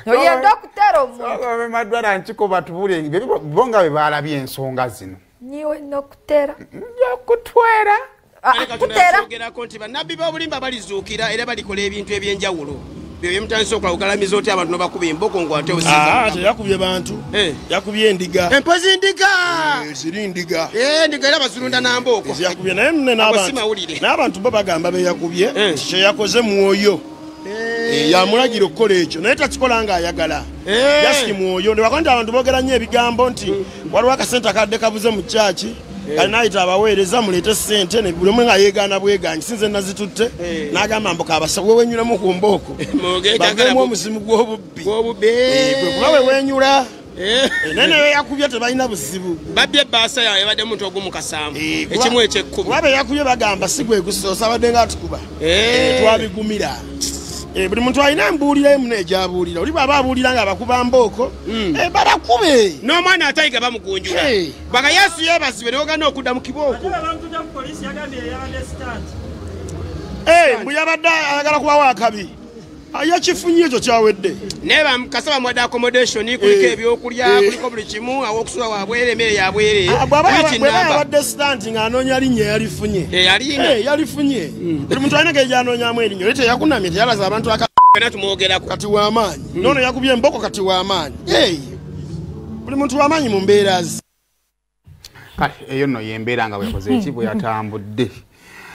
Oye dokutera omuntu. So Madrat Chiko batubule bonga bebalabye ensonga zino. Niwe nokutera. Kutwera. Kutera. Ogera konti banabbi babulimba balizuukira era balikola ebintu ebyenjawulo. Bye mutandise okugalamiza oti abantu nobakuba emboko ngwate osinga. Yakubye bantu. Yakubye endiga. Empozi endiga. Ziri endiga. Endiga era bazirunda namboko. Yakubye naye n'abantu. N'abantu babagamba be yakubye. Kye yakoze mwoyo. Yamulagira okukola ekyo naye takikola nga ayagala. Yasiki mwoyo. Ne bakonda abantu boogera nnyo ebigambo nti waliwo akasente akadde kabuze mu kyaki. Kanaita abaweereza mulete ssente ne buli omwe nga yeegaana bweganyi sinze nazitutte n'agamba mboka abasabwe wenyulamu ku mbooko bagemu omuzimu gw'obubbi kuba we wenyula nene we yakubye tebalina buzibu babye ebbaasa yawe ebadde muntu ogumukasambu ekimu ekyekkubo kuba be yakubye bagamba si gwe gusoosa abadde nga atukuba twabigumira buli muntu alina embuulira emu n'egyabuulira oli bw'aba abuulira nga abakuba mbooko babakube n'omwana atayiga bamugunjula baga Yesu yeebazibwe n'ogana okudda mu kibooko mbu yabadde ayagala kubawo akabi yakifunye ekyo kyawedde naye kasaba muwadde accommodation kuliko ebyokulya kuliko buli kimu aw'okusula wabwere emmere yabwere bw'aba yabadde sitanti ng'anoonya linnya yalifunye yalifunye buli muntu alina gejanoonyamu erinnya oli teyakunamye teyalaza abantu tumwogerako kati w'amaanyi noono yakubye emboko kati w'amaanyi buli muntu w'amaanyi mu mbeera ze kale eyo nno yembeera nga bwekoze eki bwe yatambudde